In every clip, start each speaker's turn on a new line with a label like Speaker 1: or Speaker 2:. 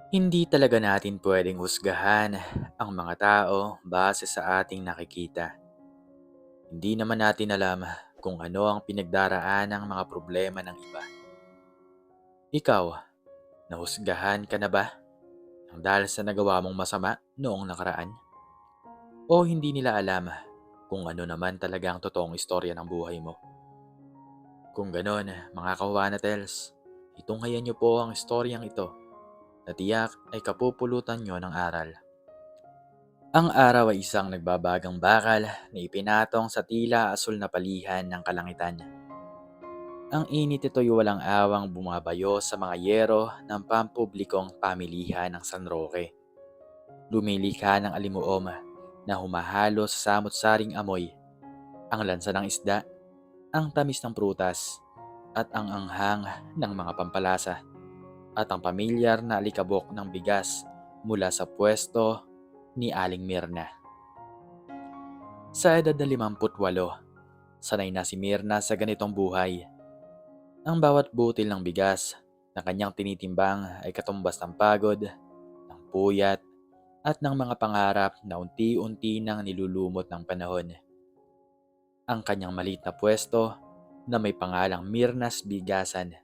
Speaker 1: Hindi talaga natin pwedeng husgahan ang mga tao base sa ating nakikita. Hindi naman natin alam kung ano ang pinagdaraan ng mga problema ng iba. Ikaw, nahusgahan ka na ba ng dahil sa nagawa mong masama noong nakaraan? O hindi nila alam kung ano naman talaga ang totoong istorya ng buhay mo? Kung ganon, mga kawanatels, itunghayan niyo po ang istoryang ito na tiyak ay kapupulutan niyo ng aral. Ang araw ay isang nagbabagang bakal na ipinatong sa tila asul na palihan ng kalangitan. Ang init ito'y walang awang bumabayo sa mga yero ng pampublikong pamilihan ng San Roque. Lumilikha ng alimuom na humahalo sa samot-saring amoy, ang lansa ng isda, ang tamis ng prutas, at ang anghang ng mga pampalasa, at ang pamilyar na alikabok ng bigas mula sa pwesto ni Aling Mirna. Sa edad na 58, sanay na si Mirna sa ganitong buhay. Ang bawat butil ng bigas na kanyang tinitimbang ay katumbas ng pagod, ng puyat, at ng mga pangarap na unti-unti nang nilulumot ng panahon. Ang kanyang maliit na pwesto na may pangalang Mirna's Bigasan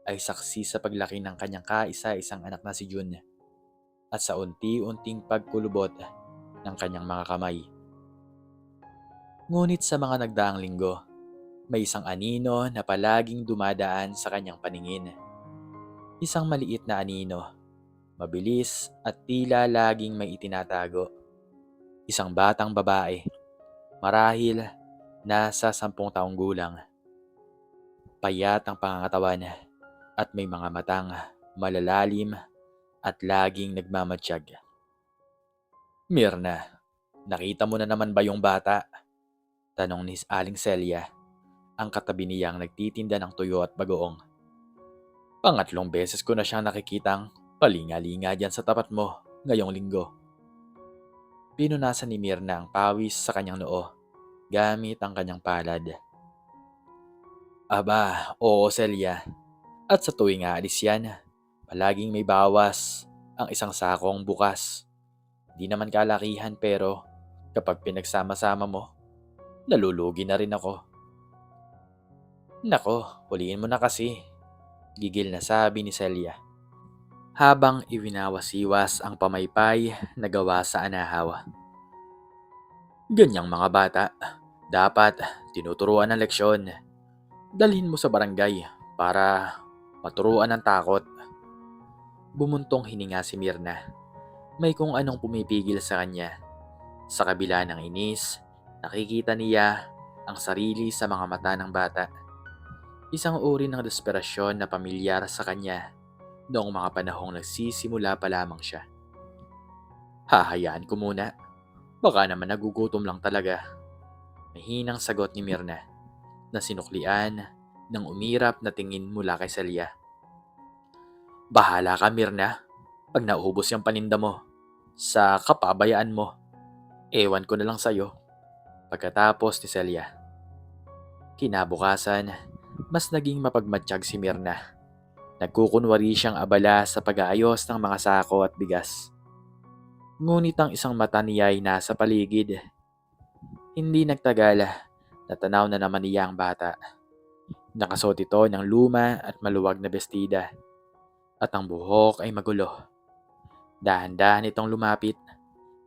Speaker 1: ay saksi sa paglaki ng kanyang kaisa-isang anak na si Jun at sa unti-unting pagkulubot ng kanyang mga kamay. Ngunit sa mga nagdaang linggo, may isang anino na palaging dumadaan sa kanyang paningin. Isang maliit na anino, mabilis at tila laging may itinatago. Isang batang babae, marahil nasa 10 taong gulang. Payat ang pangangatawan at may mga matang malalalim at laging nagmamatsyag. Mirna, nakita mo na naman ba yung bata? Tanong ni Aling Celia, ang katabi niyang nagtitinda ng tuyo at bagoong. Pangatlong beses ko na siyang nakikitang palinga-linga dyan sa tapat mo ngayong linggo. Pinunasan ni Mirna ang pawis sa kanyang noo gamit ang kanyang palad. Aba, oo Celia. At sa tuwing aalis yan, palaging may bawas ang isang sakong bukas. Di naman kalakihan pero kapag pinagsama-sama mo, nalulugi na rin ako. Nako, huliin mo na kasi, gigil na sabi ni Celia. Habang iwinawasiwas ang pamaypay na gawa sa anahaw. Ganyang mga bata, dapat tinuturuan ng leksyon. Dalhin mo sa barangay para maturuan ng takot. Bumuntong hininga si Mirna. May kung anong pumipigil sa kanya. Sa kabila ng inis, nakikita niya ang sarili sa mga mata ng bata. Isang uri ng desperasyon na pamilyar sa kanya noong mga panahong nagsisimula pa lamang siya. Hahayaan ko muna. Baka naman nagugutom lang talaga. Mahinang sagot ni Mirna na sinuklian ng umirap na tingin mula kay Celia. Bahala ka Mirna. Pag naubos yung paninda mo, sa kapabayaan mo, ewan ko na lang sa'yo. Pagkatapos ni Celia. Kinabukasan, mas naging mapagmatsyag si Mirna. Nagkukunwari siyang abala sa pag-aayos ng mga sako at bigas. Ngunit ang isang mata niya ay nasa paligid. Hindi nagtagal, natanaw na naman niya ang bata. Nakasuot ito ng luma at maluwag na bestida. At ang buhok ay magulo. Dahan-dahan itong lumapit,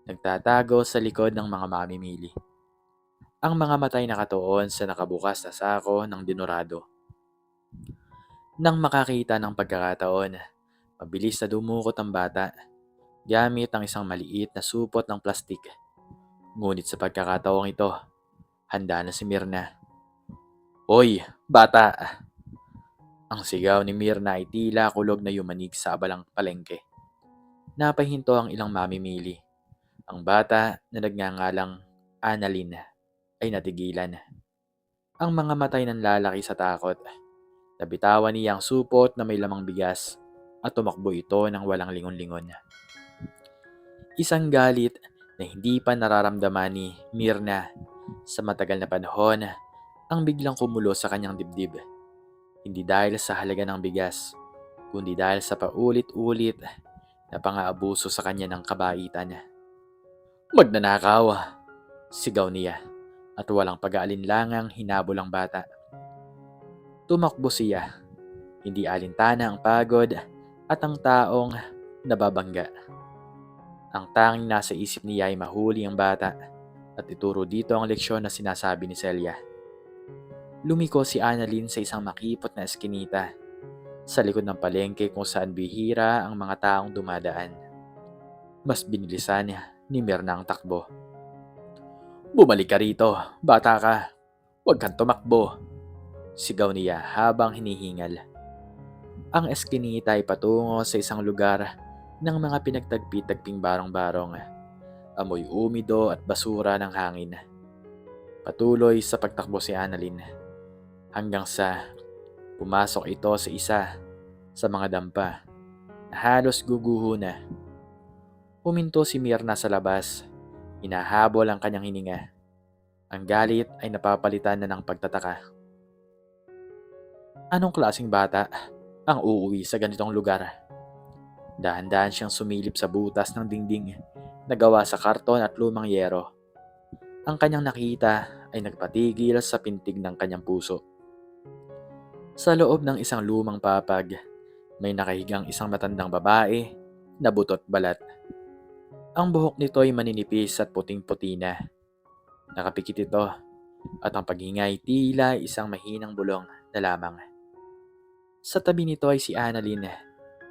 Speaker 1: nagtatago sa likod ng mga mamimili. Ang mga matay nakatuon sa nakabukas na sako ng dinurado. Nang makakita ng pagkakataon, mabilis na dumukot ang bata gamit ang isang maliit na supot ng plastik. Ngunit sa pagkakataong ito, handa na si Mirna. Hoy, bata! Ang sigaw ni Mirna ay tila kulog na yumanig sa abalang palengke. Napahinto ang ilang mamimili. Ang bata na nagngangalang Annalyn ay natigilan. Ang mga matay ng lalaki sa takot. Nabitawan niya ang supot na may lamang bigas at tumakbo ito ng walang lingon-lingon. Isang galit na hindi pa nararamdaman ni Mirna sa matagal na panahon ang biglang kumulo sa kanyang dibdib. Hindi dahil sa halaga ng bigas, kundi dahil sa paulit-ulit na na pang-aabuso sa kanya ng kabaitan. Magnanakaw! Sigaw niya at walang pag-aalinlangang hinabol ang bata. Tumakbo siya, hindi alintana ang pagod at ang taong nababangga. Ang tanging nasa isip niya ay mahuli ang bata at ituro dito ang leksyon na sinasabi ni Celia. Lumiko si Annalyn sa isang makipot na eskinita sa likod ng palengke kung saan bihira ang mga taong dumadaan. Mas binilisan ni Mirna ang takbo. Bumalik ka rito, bata ka. Huwag kang tumakbo. Sigaw niya habang hinihingal. Ang eskinita ay patungo sa isang lugar ng mga pinagtagpi-tagping barong-barong. Amoy umido at basura ng hangin. Patuloy sa pagtakbo si Annalyn hanggang sa pumasok ito sa isa sa mga dampa na halos guguho na. Huminto si Mirna sa labas. Hinahabol ang kanyang hininga. Ang galit ay napapalitan na ng pagtataka. Anong klaseng bata ang uuwi sa ganitong lugar? Dahan-dahan siyang sumilip sa butas ng dingding na gawa sa karton at lumang yero. Ang kanyang nakita ay nagpatigil sa pintig ng kanyang puso. Sa loob ng isang lumang papag, may nakahigang isang matandang babae na butot balat. Ang buhok nito ay maninipis at puting-puti na. Nakapikit ito at ang paghinga ay tila isang mahinang bulong na lamang. Sa tabi nito ay si Annalyn,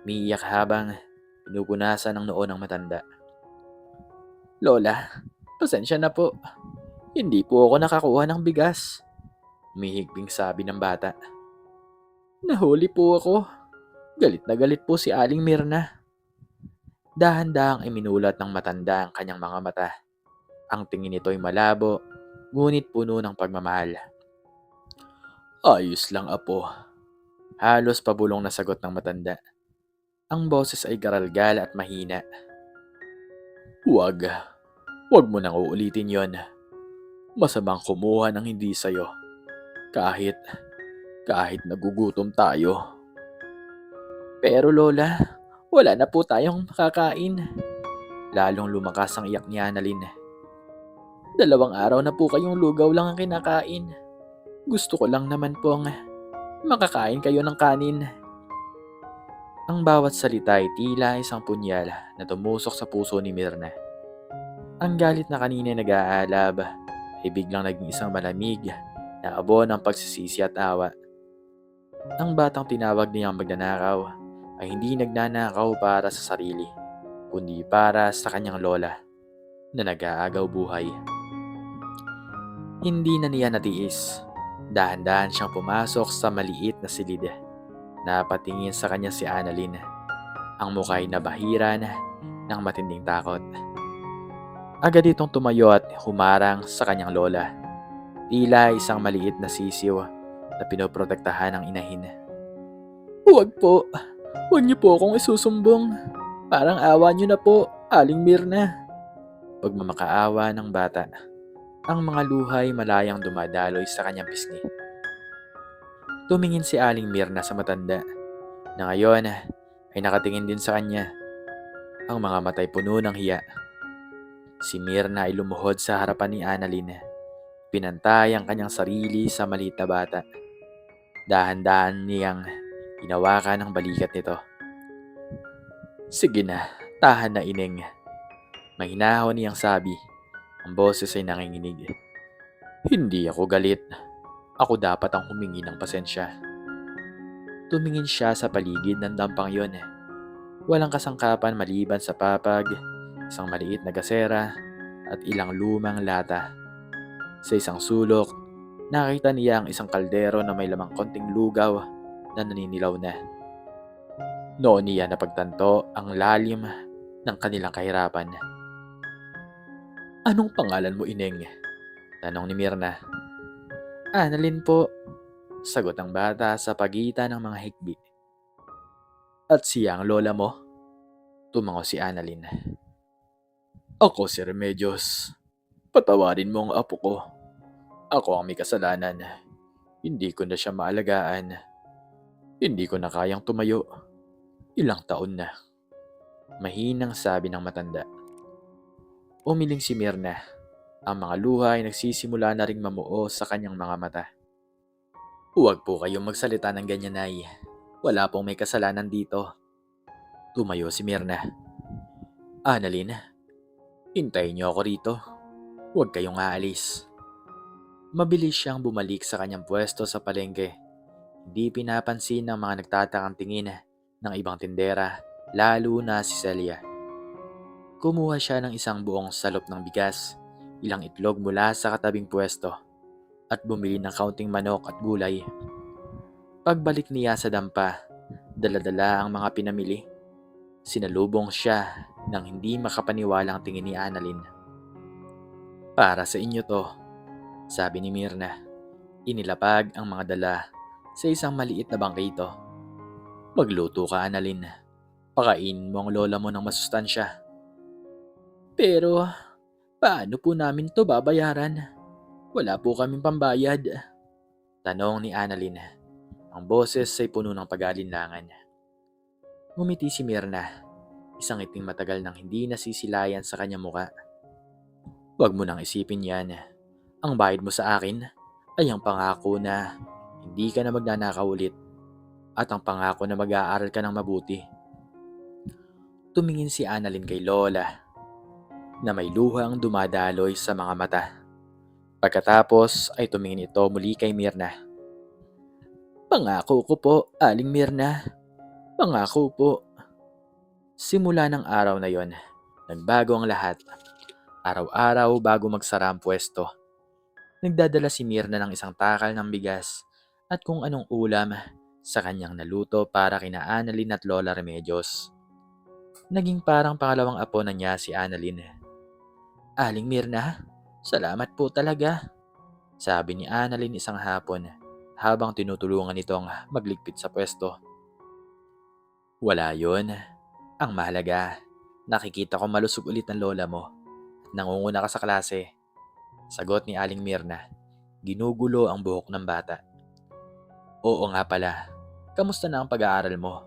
Speaker 1: umiiyak habang pinupunasan ng noo ng matanda. Lola, pasensya na po. Hindi po ako nakakuha ng bigas. Umihigping sabi ng bata. Nahuli po ako. Galit na galit po si Aling Mirna. Dahan-dahang iminulat ng matanda ang kanyang mga mata. Ang tingin nito ay malabo, ngunit puno ng pagmamahal. Ayos lang, apo. Halos pabulong na sagot ng matanda. Ang boses ay garalgal at mahina. Huwag mo nang uulitin yon. Masamang kumuha ng hindi sayo. Kahit nagugutom tayo. Pero Lola, wala na po tayong makakain. Lalong lumakas ang iyak ni Annalyn. 2 araw na po kayong lugaw lang ang kinakain. Gusto ko lang naman pong makakain kayo ng kanin. Ang bawat salita ay tila isang punyal na tumusok sa puso ni Mirna. Ang galit na kanina nag-aalab ay biglang naging isang malamig na abo ng pagsisisi at awa. Ang batang tinawag niyang magnanakaw ay hindi nagnanakaw para sa sarili, kundi para sa kanyang lola na nag-aagaw buhay. Hindi na niya natiis. Dahan-dahan siyang pumasok sa maliit na silid. Napatingin sa kanya si Annalyn. Ang mukha ay nabahiran ng matinding takot. Agad itong tumayo at humarang sa kanyang lola. Tila isang maliit na sisiw na pinoprotektahan ng inahin. Huwag po. Huwag niyo po akong isusumbong. Parang awa niyo na po, Aling Mirna. Pagmamakaawa ng bata. Ang mga luhay malayang dumadaloy sa kanyang pisngi. Tumingin si Aling Mirna sa matanda na ngayon ay nakatingin din sa kanya. Ang mga matay puno ng hiya. Si Mirna ay lumuhod sa harapan ni Annalyn. Pinantay ang kanyang sarili sa maliit na bata. Dahan-dahan niyang hinawakan ang balikat nito. Sige na, tahan na ining. Mahinahon niyang sabi. Ang boses ay nanginginig. Hindi ako galit. Ako dapat ang humingi ng pasensya. Tumingin siya sa paligid ng dampang yon. Walang kasangkapan maliban sa papag, isang maliit na gasera, at ilang lumang lata. Sa isang sulok, nakita niya ang isang kaldero na may lamang konting lugaw na naninilaw na. Noon niya napagtanto ang lalim ng kanilang kahirapan. Anong pangalan mo, Ineng? Tanong ni Mirna. Annalyn po, sagot ng bata sa pagitan ng mga hikbi. At siya ang lola mo? Tumango si Annalyn. Ako si Remedios. Patawarin mo ang apo ko. Ako ang may kasalanan. Hindi ko na siya maalagaan. Hindi ko na kayang tumayo. Ilang taon na. Mahinang sabi ng matanda. Umiling si Mirna. Ang mga luha ay nagsisimula na ring mamuo sa kanyang mga mata. Huwag po kayong magsalita ng ganyan, Nay. Wala pong may kasalanan dito. Tumayo si Mirna. Annalyn, hintayin niyo ako rito. Huwag kayong aalis. Mabilis siyang bumalik sa kanyang pwesto sa palengke. Hindi pinapansin ng mga nagtatakang tingin ng ibang tindera, lalo na si Celia. Kumuha siya ng isang buong salop ng bigas, ilang itlog mula sa katabing pwesto, at bumili ng kaunting manok at gulay. Pagbalik niya sa dampa, dala-dala ang mga pinamili. Sinalubong siya ng hindi makapaniwalang tingin ni Annalyn. Para sa inyo to, sabi ni Mirna. Inilapag ang mga dala sa isang maliit na bangkito. Magluto ka, Annalyn. Pakainin mo ang lola mo ng masustansya. Pero, paano po namin to babayaran? Wala po kaming pambayad. Tanong ni Annalyn. Ang boses ay puno ng pag-aalinlangan. Ngumiti si Mirna. Isang ngiting matagal nang hindi nasisilayan sa kanyang muka. Huwag mo nang isipin yan. Ang bayad mo sa akin ay ang pangako na hindi ka na magnanakaw ulit at ang pangako na mag-aaral ka ng mabuti. Tumingin si Annalyn kay Lola na may luhang dumadaloy sa mga mata. Pagkatapos ay tumingin ito muli kay Mirna. Pangako ko po, Aling Mirna. Pangako po. Simula ng araw na yon, nagbago ang lahat. Araw-araw bago magsara ang pwesto, nagdadala si Mirna ng isang takal ng bigas at kung anong ulam sa kanyang naluto para kina Annalyn at Lola Remedios. Naging parang pangalawang apo na niya si Annalyn. Aling Mirna, salamat po talaga, sabi ni Annalyn isang hapon habang tinutulungan itong magligpit sa pwesto. Wala yon. Ang mahalaga, nakikita ko malusog ulit ng lola mo at nangunguna ka sa klase. Sagot ni Aling Mirna. Ginugulo ang buhok ng bata. Oo nga pala, kamusta na ang pag-aaral mo?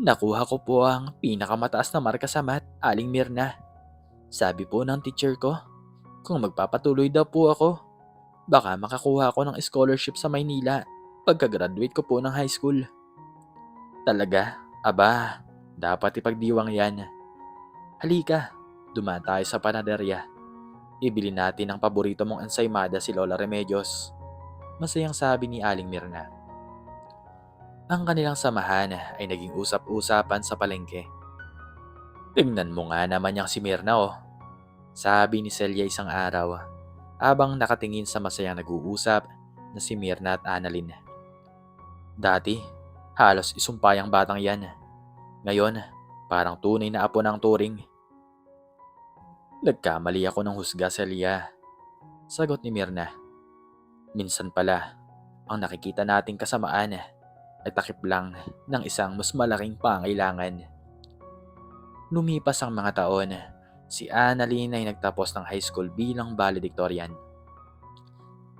Speaker 1: Nakuha ko po ang pinakamataas na marka sa math, Aling Mirna. Sabi po ng teacher ko, kung magpapatuloy daw po ako, baka makakuha ako ng scholarship sa Maynila pagka-graduate ko po ng high school. Talaga? Aba, dapat ipagdiwang yan. Halika, dumaan tayo sa panaderya. Ibili natin ang paborito mong ensaymada si Lola Remedios. Masayang sabi ni Aling Mirna. Ang kanilang samahan ay naging usap-usapan sa palengke. Tingnan mo nga naman yang si Mirna oh. Sabi ni Celia isang araw habang nakatingin sa masayang nag-uusap na si Mirna at Annalyn. Dati, halos isumpay ang batang yan. Ngayon, parang tunay na apo ng turing. Nagkamali ako ng husga, Celia. Sagot ni Mirna. Minsan pala, ang nakikita nating kasamaan ay takip lang ng isang mas malaking pangailangan. Lumipas ang mga taon, si Annalyn ay nagtapos ng high school bilang valedictorian.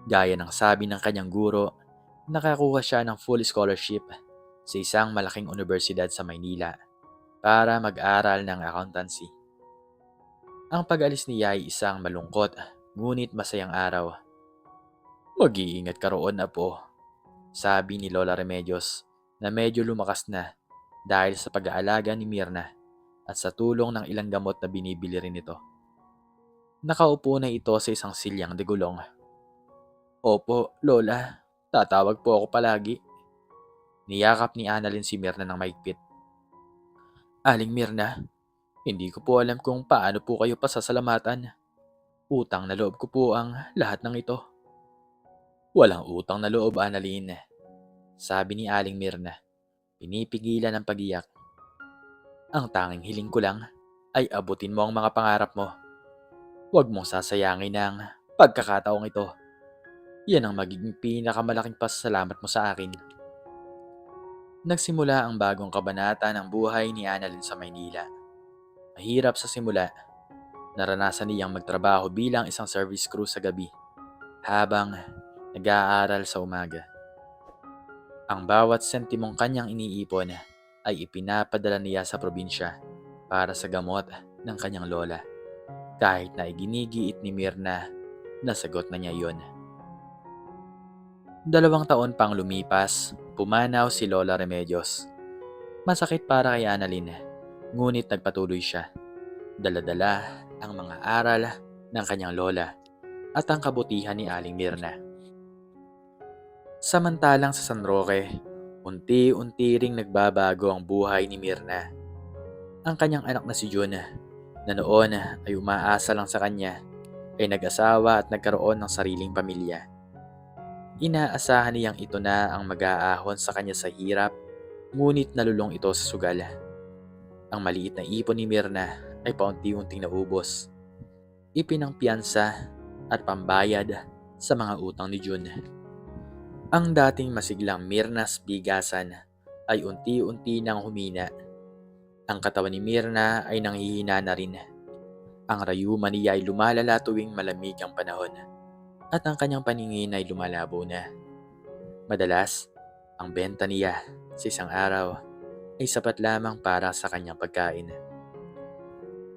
Speaker 1: Gaya ng sabi ng kanyang guro, nakakuha siya ng full scholarship sa isang malaking universidad sa Maynila para mag-aral ng accountancy. Ang pag-alis niya ay isang malungkot ngunit masayang araw. Mag-iingat ka roon, apo, sabi ni Lola Remedios na medyo lumakas na dahil sa pag-aalaga ni Mirna at sa tulong ng ilang gamot na binibili rin ito. Nakaupo na ito sa isang silyang de gulong. Opo, Lola, tatawag po ako palagi. Niyakap ni Annalyn si Mirna ng maigpit. Aling Mirna, hindi ko po alam kung paano po kayo pasasalamatan. Utang na loob ko po ang lahat ng ito. Walang utang na loob, Annalyn, sabi ni Aling Mirna, pinipigilan ang pag-iyak. Ang tanging hiling ko lang ay abutin mo ang mga pangarap mo. Huwag mong sasayangin ang pagkakataong ito. Yan ang magiging pinakamalaking pasasalamat mo sa akin. Nagsimula ang bagong kabanata ng buhay ni Annalyn sa Maynila. Mahirap sa simula. Naranasan niyang magtrabaho bilang isang service crew sa gabi habang nag-aaral sa umaga. Ang bawat sentimong kanyang iniipon ay ipinapadala niya sa probinsya para sa gamot ng kanyang lola. Kahit na iginigiit ni Mirna na sagot na niya yon. 2 taon pang lumipas, pumanaw si Lola Remedios. Masakit para kay Annalyn, ngunit nagpatuloy siya. Dala-dala ang mga aral ng kanyang lola at ang kabutihan ni Aling Mirna. Samantalang sa San Roque, unti-unti ring nagbabago ang buhay ni Mirna. Ang kanyang anak na si Jun, na noon ay umaasa lang sa kanya, ay nag-asawa at nagkaroon ng sariling pamilya. Inaasahan niyang ito na ang mag-aahon sa kanya sa hirap, ngunit nalulong ito sa sugal. Ang maliit na ipon ni Mirna ay paunti-unting naubos. Ipinangpiyansa at pambayad sa mga utang ni Jun. Ang dating masiglang Mirna's Bigasan ay unti-unti nang humina. Ang katawan ni Mirna ay nanghihina na rin. Ang rayuman niya ay lumalala tuwing malamig ang panahon at ang kanyang paningin ay lumalabo na. Madalas, ang benta niya sa isang araw ay sapat lamang para sa kanyang pagkain.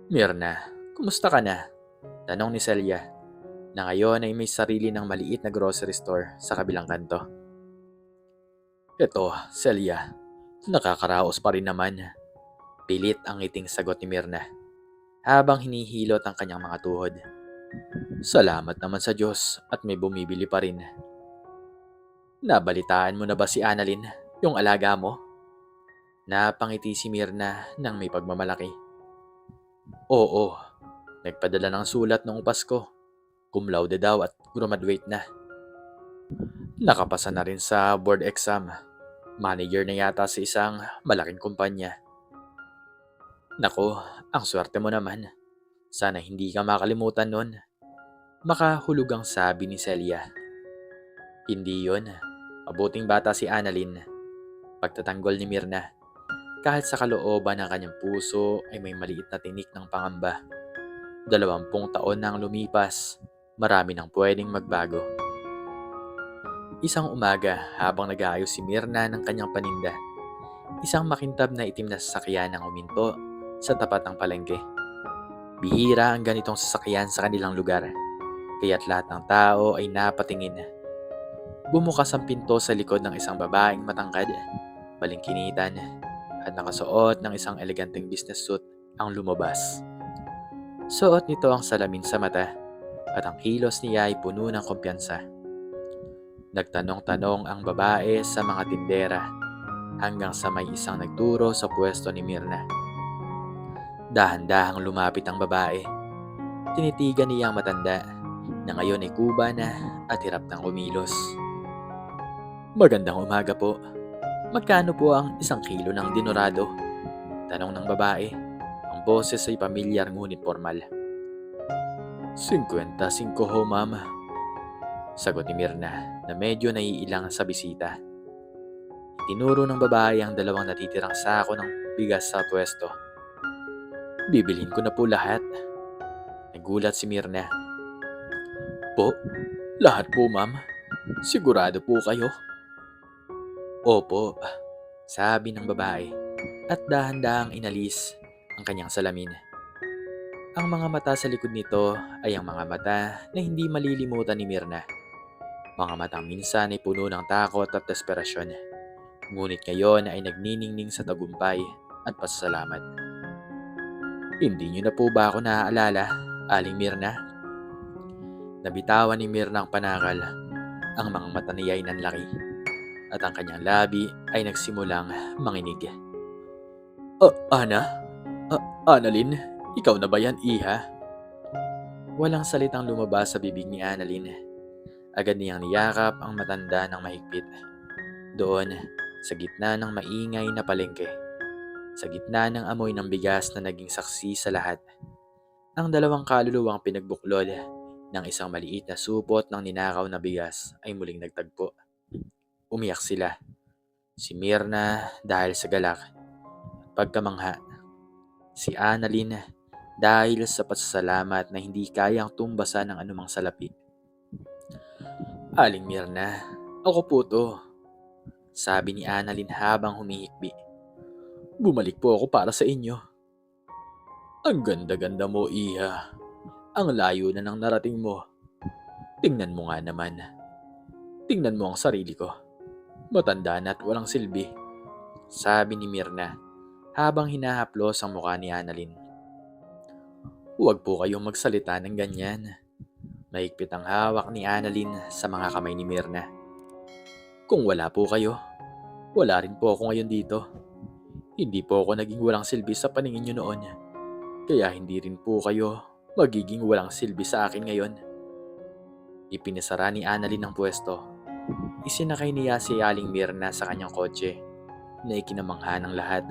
Speaker 1: "Mirna, kumusta ka na?" tanong ni Celia, na ngayon ay may sarili ng maliit na grocery store sa kabilang kanto. "Eto, Celia, nakakaraos pa rin naman." Pilit ang ngiting sagot ni Mirna habang hinihilot ang kanyang mga tuhod. "Salamat naman sa Diyos at may bumibili pa rin." "Nabalitaan mo na ba si Annalyn, yung alaga mo?" Napangiti si Mirna nang may pagmamalaki. "Oo, nagpadala ng sulat noong Pasko. Cum laude daw at graduate na. Nakapasa na rin sa board exam. Manager na yata sa isang malaking kumpanya." "Nako, ang swerte mo naman. Sana hindi ka makalimutan nun." Makahulugang sabi ni Celia. "Hindi yun. Mabuting bata si Annalyn." Pagtatanggol ni Mirna. Kahit sa kalooban ng kanyang puso ay may maliit na tinik ng pangamba. 20 taon nang lumipas, marami nang pwedeng magbago. Isang umaga habang nag-aayos si Mirna ng kanyang paninda, isang makintab na itim na sasakyan ang huminto sa tapat ng palengke. Bihira ang ganitong sasakyan sa kanilang lugar, kaya't lahat ng tao ay napatingin. Bumukas ang pinto sa likod ng isang babaeng matangkad, balingkinitan, at nakasuot ng isang eleganteng business suit ang lumabas. Suot nito ang salamin sa mata at ang kilos niya ay puno ng kumpiyansa. Nagtanong-tanong ang babae sa mga tindera hanggang sa may isang nagturo sa pwesto ni Mirna. Dahan-dahang lumapit ang babae. Tinitigan niya ang matanda na ngayon ay kuba na at hirap ng kumilos. "Magandang umaga po. Magkano po ang 1 kilo ng dinorado?" tanong ng babae. Ang boses ay pamilyar ngunit formal. 55 ho, ma'am," sagot ni Mirna na medyo naiilang sa bisita. Tinuro ng babae ang 2 natitirang sako ng bigas sa pwesto. "Bibilhin ko na po lahat." Nagulat si Mirna. "Po? Lahat po, ma'am? Sigurado po kayo?" "Opo," sabi ng babae at dahan-dahang inalis ang kanyang salamin. Ang mga mata sa likod nito ay ang mga mata na hindi malilimutan ni Mirna. Mga matang minsan ay puno ng takot at desperasyon, ngunit ngayon ay nagniningning sa tagumpay at pasasalamat. "Hindi niyo na po ba ako naaalala, Aling Mirna?" Nabitawan ni Mirna ang panakal. Ang mga mata niya ay nanlaki at ang kanyang labi ay nagsimulang manginig. Ana? Annalyn? Ikaw na ba yan, iha?" Walang salitang lumabas sa bibig ni Annalyn. Agad niyang niyakap ang matanda ng mahigpit. Doon, sa gitna ng maingay na palengke, sa gitna ng amoy ng bigas na naging saksi sa lahat, ang 2 kaluluwang pinagbuklod ng isang maliit na supot ng ninakaw na bigas ay muling nagtagpo. Umiyak sila. Si Mirna dahil sa galak at pagkamangha. Si Annalyn dahil sa pasasalamat na hindi kayang tumbasan ng anumang salapi. "Aling Mirna, ako po to," sabi ni Annalyn habang humihikbi. Bumalik po ako para sa inyo. Ang ganda-ganda mo, Iha. Ang layo na ng narating mo. Tingnan mo nga naman. Tingnan mo ang sarili ko. Matanda na at walang silbi. Sabi ni Mirna habang hinahaplos ang mukha ni Annalyn. Huwag po kayong magsalita ng ganyan. Mahigpit ang hawak ni Annalyn sa mga kamay ni Mirna. Kung wala po kayo, wala rin po ako ngayon dito. Hindi po ako naging walang silbi sa paningin niyo noon. Kaya hindi rin po kayo magiging walang silbi sa akin ngayon. Ipinasara ni Annalyn ang pwesto. Isinakay niya si Aling Mirna sa kanyang kotse na ikinamangha ng lahat,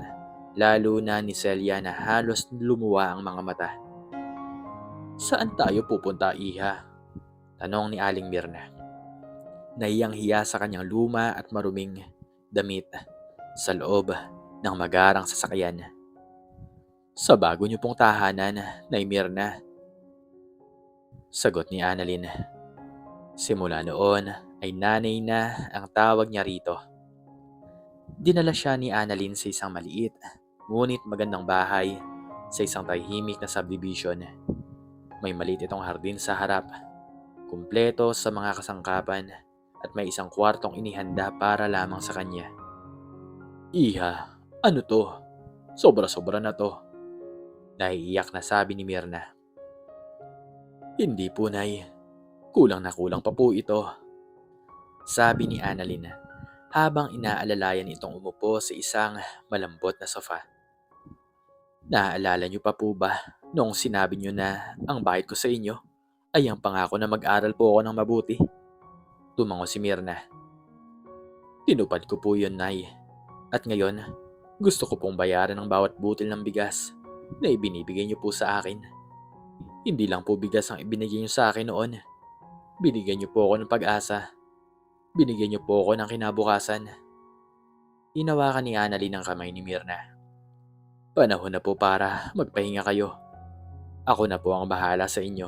Speaker 1: lalo na ni Celia na halos lumuwa ang mga mata. Saan tayo pupunta, Iha? Tanong ni Aling Mirna. Nahiyang-hiya sa kanyang luma at maruming damit sa loob ng magarang sasakyan. Sa bago niyo pong tahanan, Nay Mirna. Sagot ni Annalyn. Simula noon ay nanay na ang tawag niya rito. Dinala siya ni Annalyn sa isang maliit, ngunit magandang bahay sa isang tahimik na subdivision. May maliit itong hardin sa harap, kumpleto sa mga kasangkapan at may isang kwartong inihanda para lamang sa kanya. Iha, ano to? Sobra-sobra na to. Naiiyak na sabi ni Mirna. Hindi po, Nay. Kulang na kulang pa po ito. Sabi ni Annalyn habang inaalalayan itong umupo sa isang malambot na sofa. Naaalala niyo pa po ba noong sinabi niyo na ang bahid ko sa inyo ay ang pangako na mag-aral po ako ng mabuti? Tumango si Mirna. Tinupad ko po yun, Nay. At ngayon, gusto ko pong bayaran ang bawat butil ng bigas na ibinibigay niyo po sa akin. Hindi lang po bigas ang ibinigay niyo sa akin noon. Binigyan niyo po ako ng pag-asa. Binigyan niyo po ako ng kinabukasan. Hinawakan ni Annalyn ang kamay ni Mirna. Panahon na po para magpahinga kayo. Ako na po ang bahala sa inyo.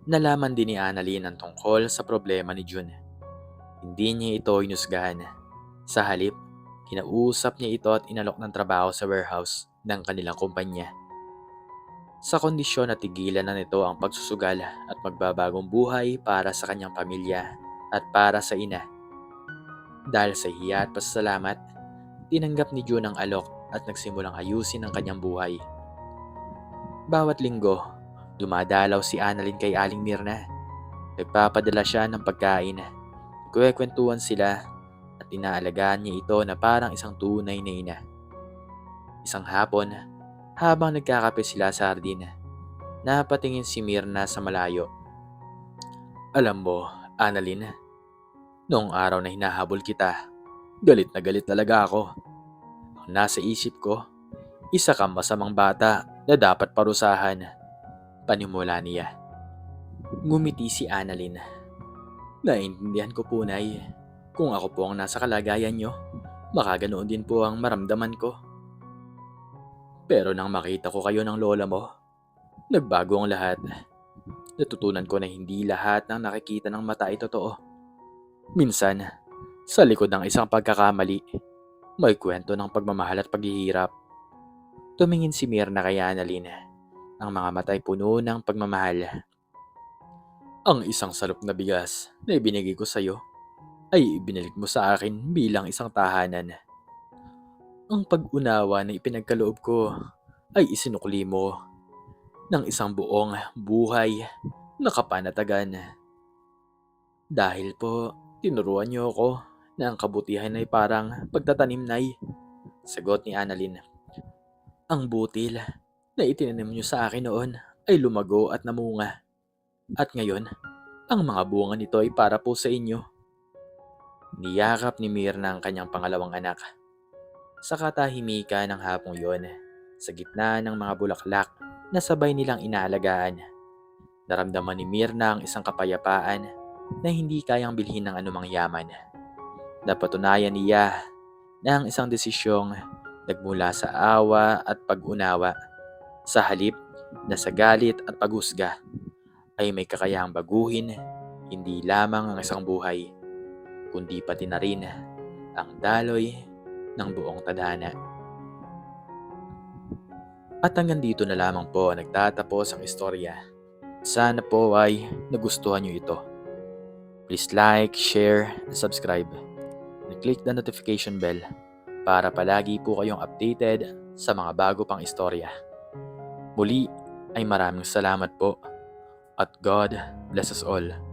Speaker 1: Nalaman din ni Annalyn ang tungkol sa problema ni June. Hindi niya ito inusgahan. Sa halip, kinausap niya ito at inalok ng trabaho sa warehouse ng kanilang kumpanya. Sa kondisyon na tigilan na nito ang pagsusugal at magbabagong buhay para sa kanyang pamilya at para sa ina. Dahil sa hiya at pasasalamat, tinanggap ni June ang alok at nagsimulang ayusin ang kanyang buhay. Bawat linggo, dumadalaw si Annalyn kay Aling Mirna. Nagpapadala siya ng pagkain. Nagkukwentuhan sila at inaalagaan niya ito na parang isang tunay na ina. Isang hapon, habang nagkakape sila sa hardin, napatingin si Mirna sa malayo. Alam mo, Annalyn, noong araw na hinahabol kita, galit na galit talaga ako. Ang nasa isip ko, isa kang masamang bata na dapat parusahan. Panimula niya. Ngumiti si Annalyn. Naiintindihan ko po, Nay. Kung ako po ang nasa kalagayan nyo, baka ganoon din po ang maramdaman ko. Pero nang makita ko kayo ng lola mo, nagbago ang lahat. Natutunan ko na hindi lahat ng nakikita ng mata ay totoo. Minsan, sa likod ng isang pagkakamali, may kwento ng pagmamahal at paghihirap. Tumingin si Mirna kay Annalyn. Ang mga mata ay puno ng pagmamahal. Ang isang salop na bigas na ibinigay ko sa iyo ay ibinalik mo sa akin bilang isang tahanan. Ang pag-unawa na ipinagkaloob ko ay isinukli mo ng isang buong buhay na kapanatagan. Dahil po, tinuruan niyo ako na ang kabutihan ay parang pagtatanim, Nay. Sagot ni Annalyn. Ang butil na itinanim niyo sa akin noon ay lumago at namunga. At ngayon, ang mga bunga nito ay para po sa inyo. Niyakap ni Mirna ang kanyang pangalawang anak. Sa katahimikan ng hapong yon, sa gitna ng mga bulaklak na sabay nilang inaalagaan, naramdaman ni Mirna ang isang kapayapaan na hindi kayang bilhin ng anumang yaman. Napatunayan niya na ang isang desisyong nagmula sa awa at pag-unawa, sa halip na sa galit at paghusga, ay may kakayahang baguhin hindi lamang ang isang buhay, kundi pati na rin ang daloy ng buong tadhana. At hanggang dito na lamang po nagtatapos ang istorya. Sana po ay nagustuhan nyo ito. Please like, share, and subscribe. And click the notification bell para palagi po kayong updated sa mga bago pang istorya. Muli ay maraming salamat po at God bless us all.